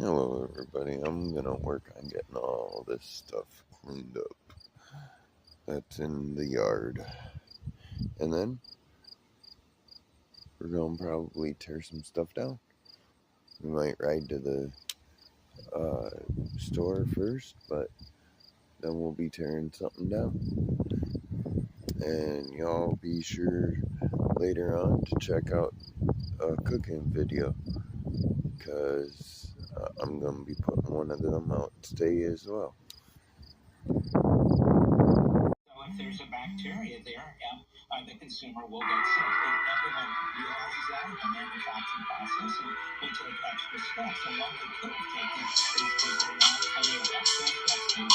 Hello everybody, I'm gonna work on getting all this stuff cleaned up that's in the yard, and then we're gonna probably tear some stuff down. We might ride to the store first, but then we'll be tearing something down. And y'all be sure later on to check out a cooking video, because I'm gonna be putting one of them out today as well. If there's a bacteria there, the consumer will get sick. Everyone realizes that in the manufacturing process, and we take extra steps. And one they could have taken is to not follow extra steps to keep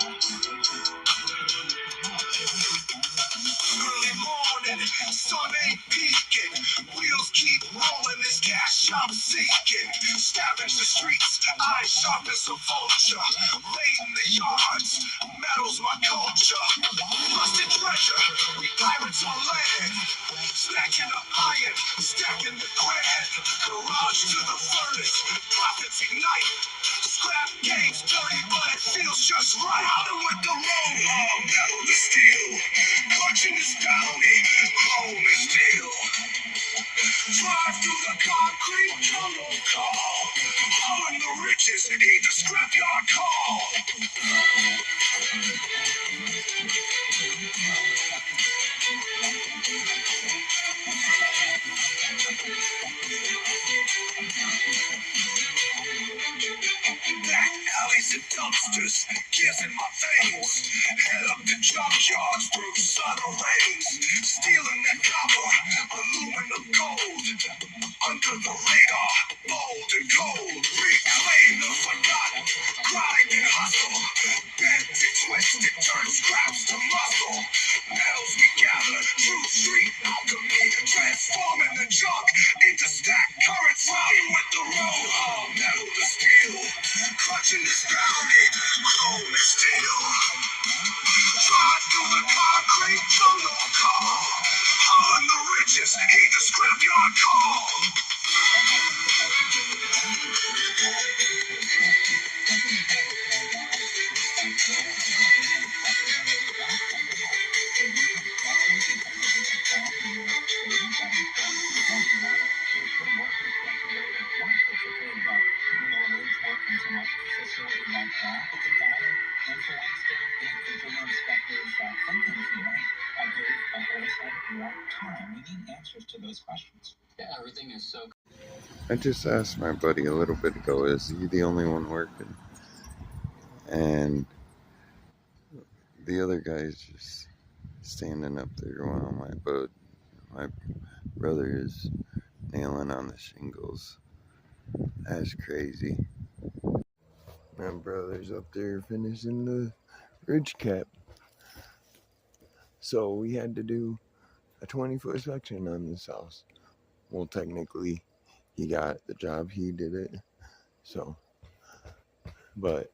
hospitalization. Early morning, sun ain't peeking. Wheels keep rolling, this cash shop seeking. Scavenge the streets, eyes sharp as a vulture. Raiding the yards, metal's my culture. Rusted treasure, we pirates on land. Stacking the iron, stacking the grand. Garage to the furnace, profits ignite. Scrap game's dirty, but it feels just right. Out with the roadhog, metal to steel. Punching this bounty, home is steel. Drive through the concrete, tunnel call. Hauling the riches, heed the scrapyard call. Back alleys and dumpsters, gears in my veins. Head up the junkyards through sun or rains. Stealing that copper, aluminum gold. Under the radar, bold and cold. Reclaim the forgotten, grind and hustle. Bent and twisted, turn scraps to muscle. Metals we gather, true street alchemy. Transforming the junk into stacked currents. Riding with the roadhog, metal to steel. Clutching this bounty, chrome is steel. Drive through the concrete, tunnel call. Hauling the riches, heed the scrapyard call. Everything is so. I just asked my buddy a little bit ago, is he the only one working? And the other guy's just standing up there while my brother is nailing on the shingles. That's crazy. My brother's up there finishing the ridge cap. So we had to do a 20-foot section on this house. Well, technically, he got the job, he did it. So, but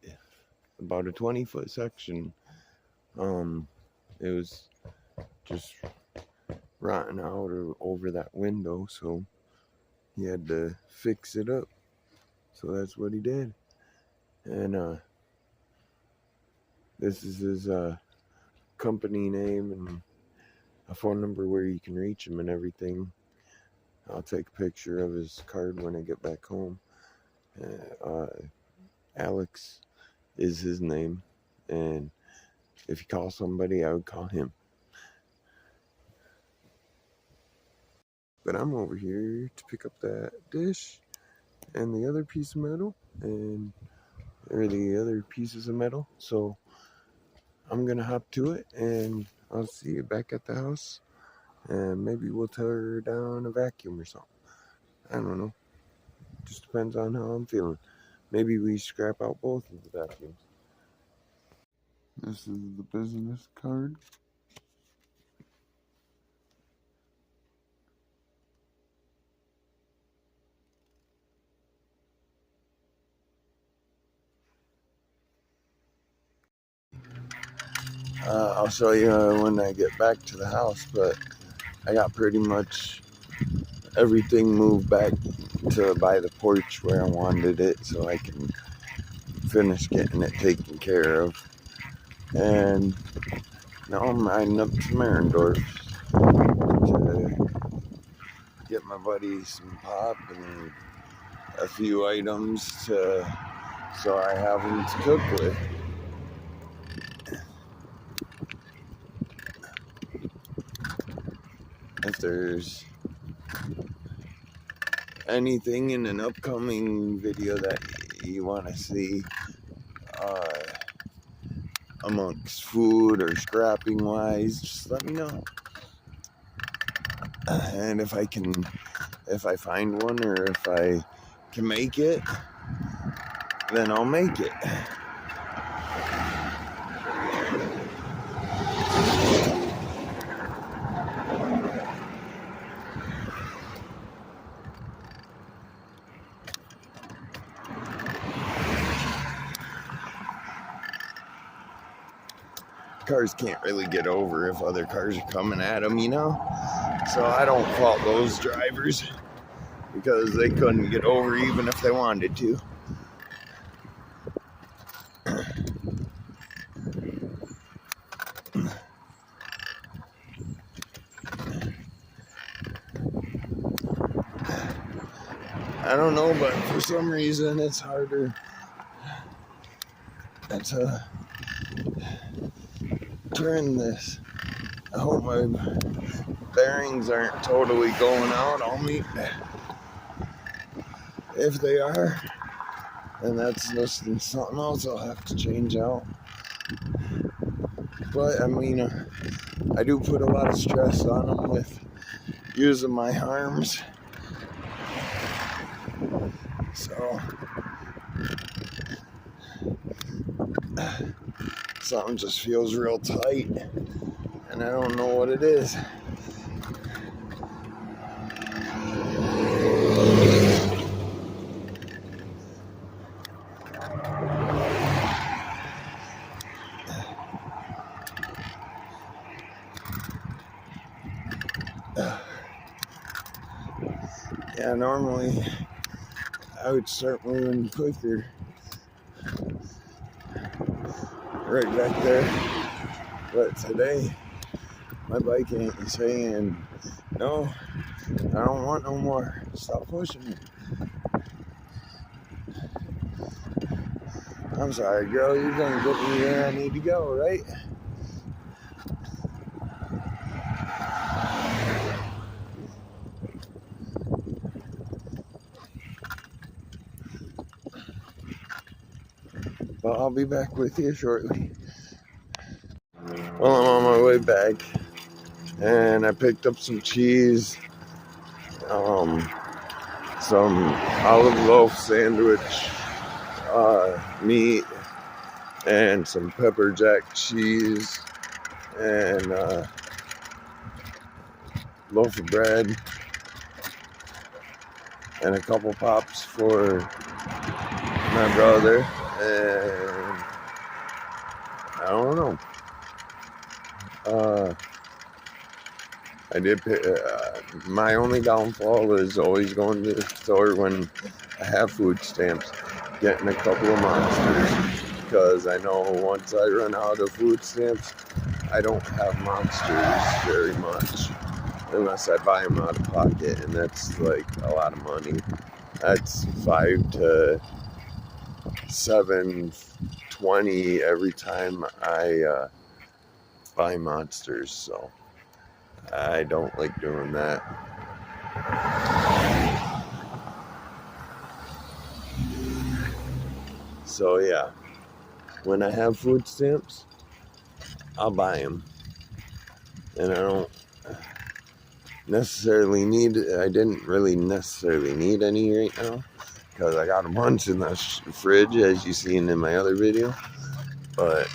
about a 20-foot section, it was just rotting out over that window, so he had to fix it up. So that's what he did. And this is his company name and a phone number where you can reach him and everything. I'll take a picture of his card when I get back home. Alex is his name, and if you call somebody, I would call him. But I'm over here to pick up that dish and the other piece of metal, or the other pieces of metal. So I'm gonna hop to it, and I'll see you back at the house. And maybe we'll tear down a vacuum or something. I don't know. Just depends on how I'm feeling. Maybe we scrap out both of the vacuums. This is the business card. I'll show you when I get back to the house, but I got pretty much everything moved back to buy the porch where I wanted it so I can finish getting it taken care of. And now I'm riding up to Marendorf to get my buddy some pop and a few items so I have them to cook with. If there's anything in an upcoming video that you want to see amongst food or scrapping wise, just let me know. And if I find one or if I can make it, then I'll make it. Cars can't really get over if other cars are coming at them, you know? So I don't fault those drivers because they couldn't get over even if they wanted to. I don't know, but for some reason it's harder to turn this. I hope my bearings aren't totally going out on me. If they are, then that's just something else I'll have to change out. But I mean, I do put a lot of stress on them with using my arms. So something just feels real tight, and I don't know what it is. Yeah, normally I would start moving quicker right back there, but today my bike ain't saying, no, I don't want no more, stop pushing me. I'm sorry, girl, you're gonna get me where I need to go, right? But I'll be back with you shortly. Well, I'm on my way back, and I picked up some cheese, some olive loaf sandwich, meat, and some pepper jack cheese, and loaf of bread, and a couple pops for my brother, and I don't know. I did pick, my only downfall is always going to the store when I have food stamps, getting a couple of monsters, because I know once I run out of food stamps, I don't have monsters very much, unless I buy them out of pocket, and that's like a lot of money. That's $5 to $7.20 every time I buy monsters, so I don't like doing that. So yeah, when I have food stamps, I'll buy them, and I don't necessarily need, I didn't really necessarily need any right now, because I got a bunch in the fridge, as you seen in my other video, but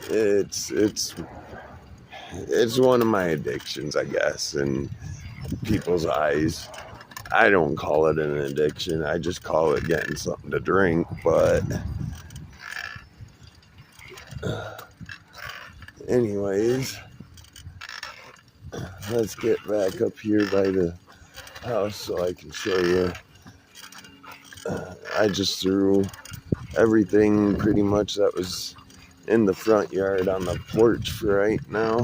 it's one of my addictions, I guess, in people's eyes. I don't call it an addiction, I just call it getting something to drink, but anyways, let's get back up here by the house so I can show you. I just threw everything pretty much that was in the front yard on the porch for right now,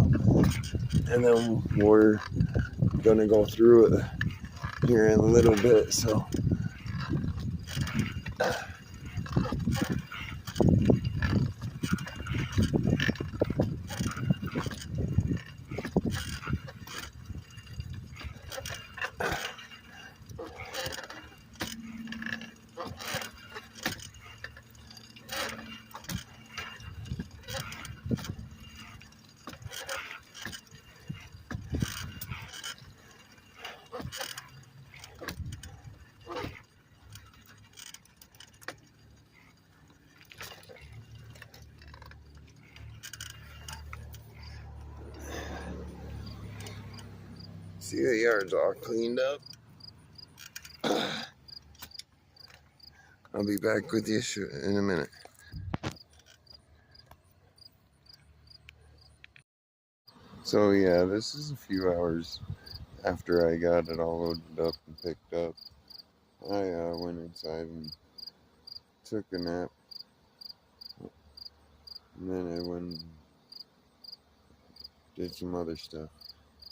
and then we're gonna go through it here in a little bit. So see, the yard's all cleaned up. I'll be back with you in a minute. So yeah, this is a few hours after I got it all loaded up and picked up. I went inside and took a nap, and then I went and did some other stuff.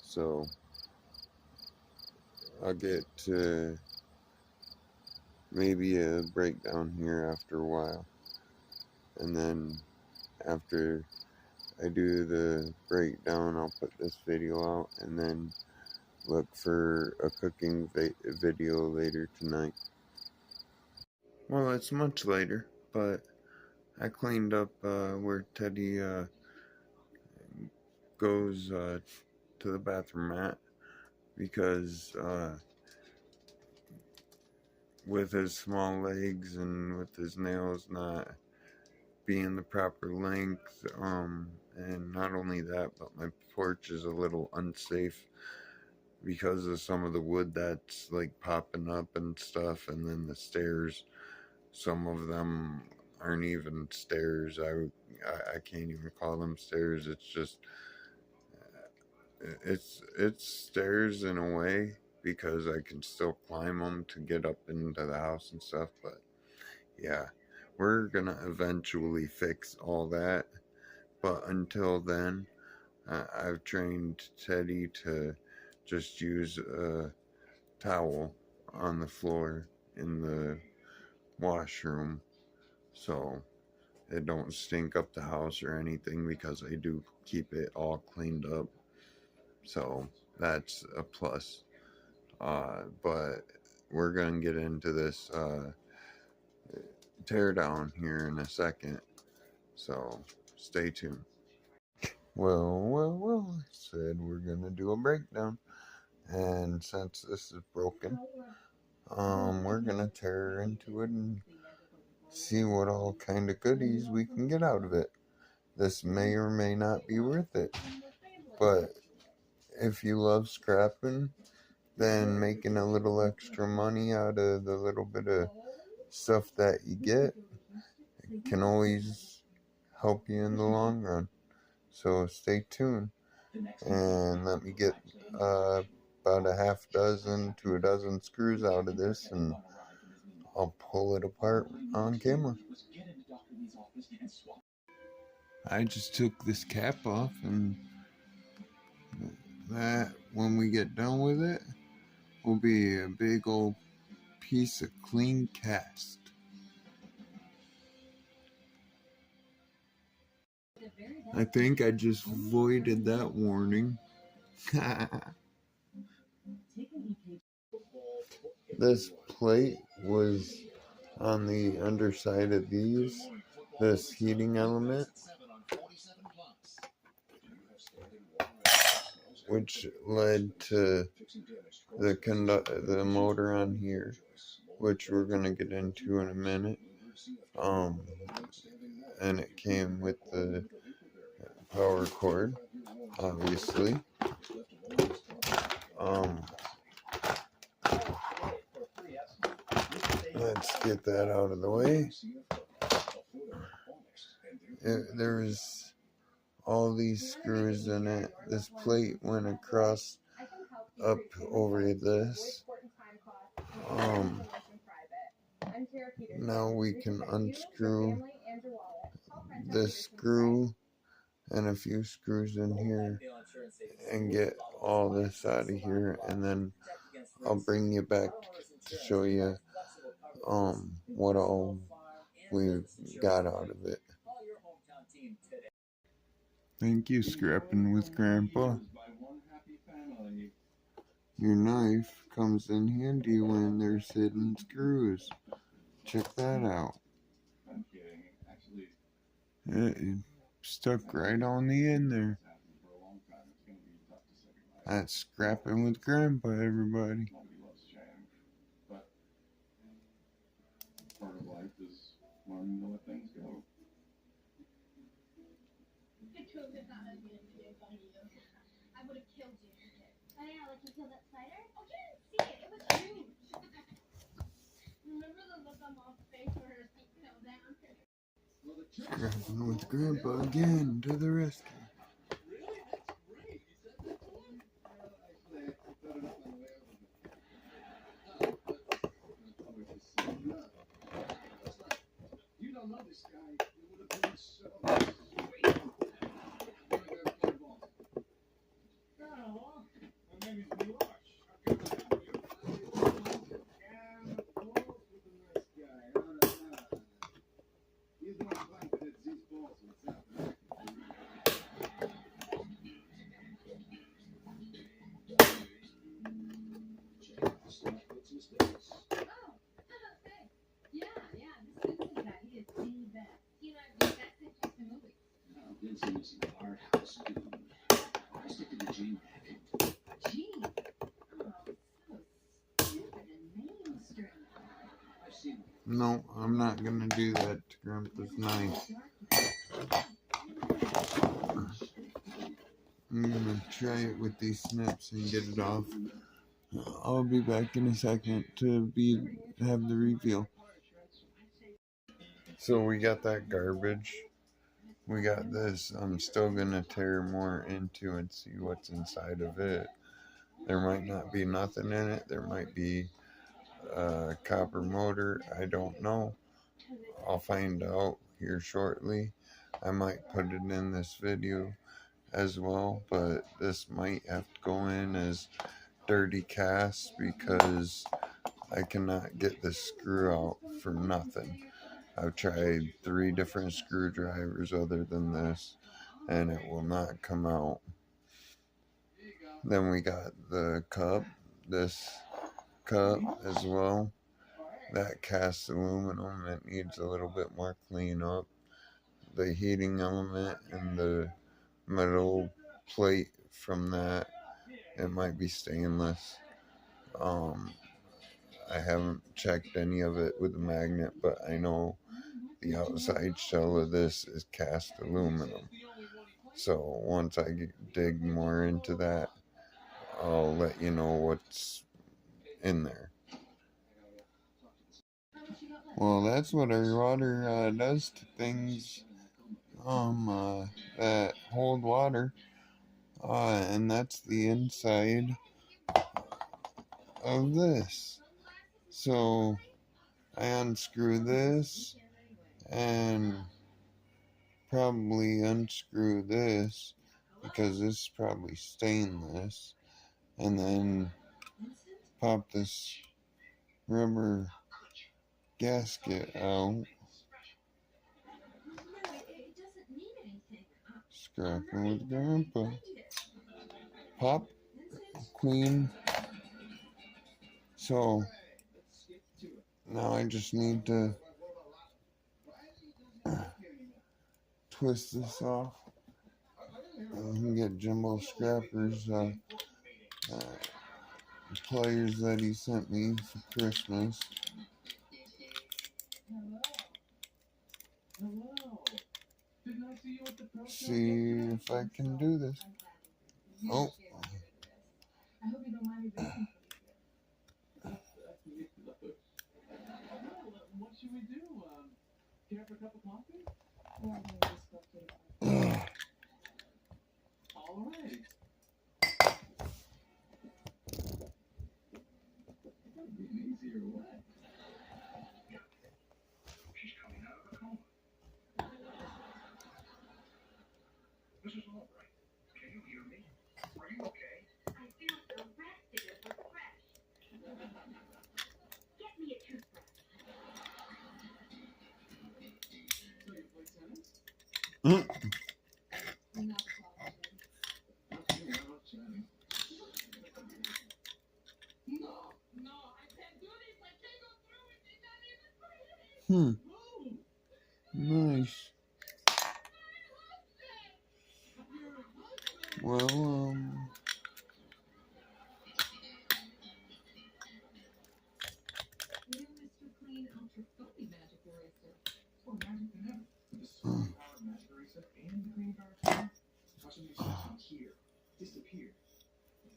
So I'll get to maybe a breakdown here after a while, and then after I do the breakdown, I'll put this video out and then look for a cooking video later tonight. Well, it's much later, but I cleaned up where Teddy goes to the bathroom at, because with his small legs and with his nails not being the proper length, and not only that, but my porch is a little unsafe because of some of the wood that's like popping up and stuff, and then the stairs, some of them aren't even stairs. I can't even call them stairs. It's just it's stairs in a way, because I can still climb them to get up into the house and stuff. But yeah, we're gonna eventually fix all that, but until then, I've trained Teddy to just use a towel on the floor in the washroom, so it don't stink up the house or anything, because I do keep it all cleaned up. So that's a plus. But we're gonna get into this tear down here in a second, so stay tuned. Well, I said we're gonna do a breakdown, and since this is broken, we're gonna tear into it and see what all kind of goodies we can get out of it. This may or may not be worth it, but if you love scrapping, then making a little extra money out of the little bit of stuff that you get can always help you in the long run. So stay tuned and let me get about a half dozen to a dozen screws out of this, and I'll pull it apart on camera. I just took this cap off, and that, when we get done with it, will be a big old piece of clean cast. I think I just voided that warning. This plate was on the underside of these, this heating element, which led to the motor on here, which we're gonna get into in a minute. And it came with the power cord, obviously. Let's get that out of the way. There's all these screws in it. This plate went across up over this. Now we can unscrew this screw and a few screws in here and get all this out of here, and then I'll bring you back to show you what all we got out of it. Thank you, Scrapping with Grandpa. Your knife comes in handy when there's hidden screws. Check that out. It stuck right on the end there. That's Scrapping with Grandpa, everybody. Part of life is learning to let things go. I would have killed you. Oh yeah, like you killed that spider? Oh, you didn't see it. It was huge. Remember the look on Mom's face where her feet fell down? Scrapping with Grandpa again to the rescue. You don't know this guy. It would have been so sweet. Oh, my name is Milosh. How can I help you? And balls with a nice guy. He's not planted these balls with that. No, I'm not gonna do that to Grandpa's knife. I'm gonna try it with these snips and get it off. I'll be back in a second to have the reveal. So we got that garbage. We got this. I'm still gonna tear more into and see what's inside of it. There might not be nothing in it. There might be a copper motor. I don't know. I'll find out here shortly. I might put it in this video as well, but this might have to go in as dirty cast because I cannot get this screw out for nothing. I've tried 3 different screwdrivers other than this, and it will not come out. Then we got the cup, this cup as well. That cast aluminum, it needs a little bit more cleanup. The heating element and the metal plate from that, it might be stainless. I haven't checked any of it with the magnet, but I know the outside shell of this is cast aluminum. So once I dig more into that, I'll let you know what's in there. Well, that's what our water does to things that hold water. And that's the inside of this. So I unscrew this and probably unscrew this because this is probably stainless, and then pop this rubber gasket out. Scrapping with Grandpa. Pop, queen. So now I just need to twist this off. I can get Jumbo Scrappers pliers that he sent me for Christmas. See if I can do this. Oh. What should we do? Care for a cup of coffee? All right. Nice. Well, Disappear.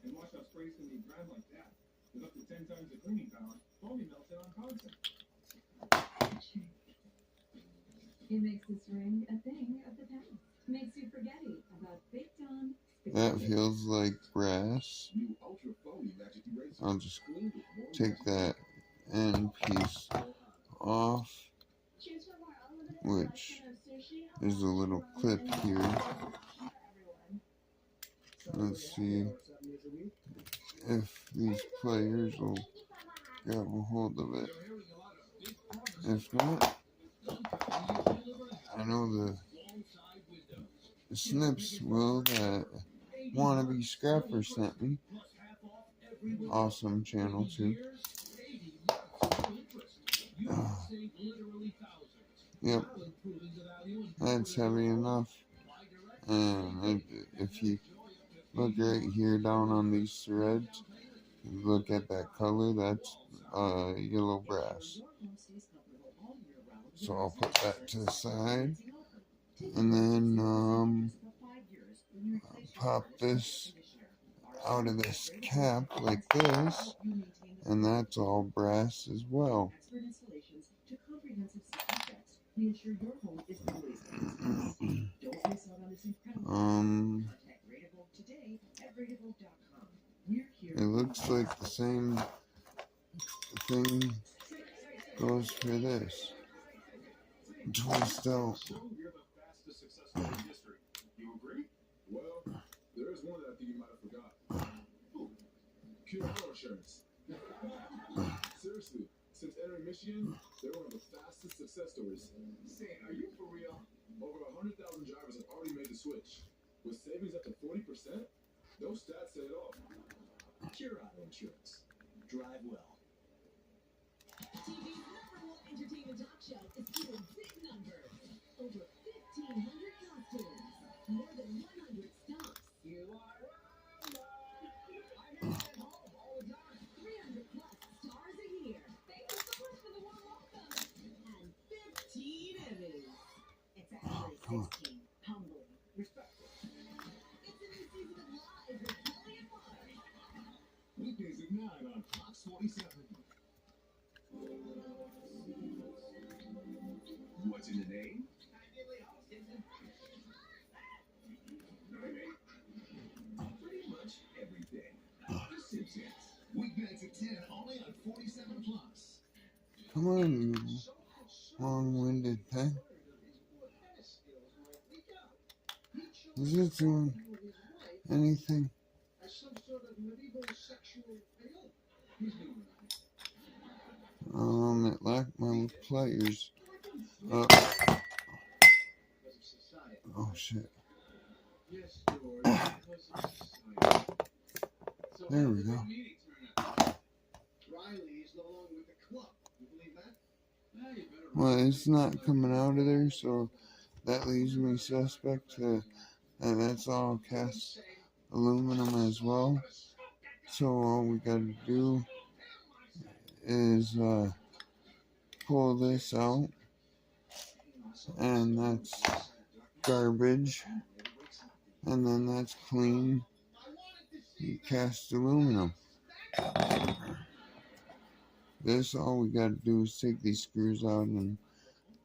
And watch how sprays can be grand like that. With up to 10 times the cleaning power, foamy melted on content. It makes this ring a thing of the past. Makes you forgetty about baked on. that feels like brass. I'll just take that end piece off, which there's a little clip here. Let's see if these pliers will grab a hold of it. If not, I know the snips will that Wannabe Scrapper sent me. Awesome channel too. Yep, that's heavy enough. And if you look right here down on these threads, look at that color, that's yellow brass. So I'll put that to the side. And then pop this out of this cap like this. And that's all brass as well. It looks like the same thing goes for this. Twist out. You agree? Well, there is one that I think you might have forgot. Pure auto insurance. Seriously, since entering Michigan, they're one of the fastest success stories. Say, are you for real? Over 100,000 drivers have already made the switch. With savings up to 40%, those stats say it all. Pure auto insurance. Drive well. TV's #1 entertainment talk show is doing big numbers. Over 1,500 costumes. More than 100 stops. You are I at home all the time. 300 plus stars a year. Thank you so much for the warm welcome. And 15 Emmys. It's actually 16. Humbling. Respectful. It's a new season of Live with Kelly and Mark. Weekdays at 9 on Fox 47. What's in the name? Pretty much everything. The Simpsons. Weeknights at 10, only on 47 Plus. Come on, you long-winded thing. Is it doing anything? It lacked my pliers. Oh shit. There we go. Well, it's not coming out of there, so that leaves me suspect to that that's all cast aluminum as well. So all we gotta do is pull this out, and that's garbage, and then that's clean cast aluminum. This, all we gotta do is take these screws out and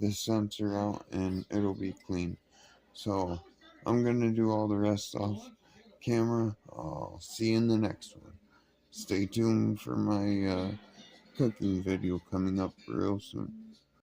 the sensor out, and it'll be clean. So I'm gonna do all the rest off camera. I'll see you in the next one. Stay tuned for my cooking video coming up real soon.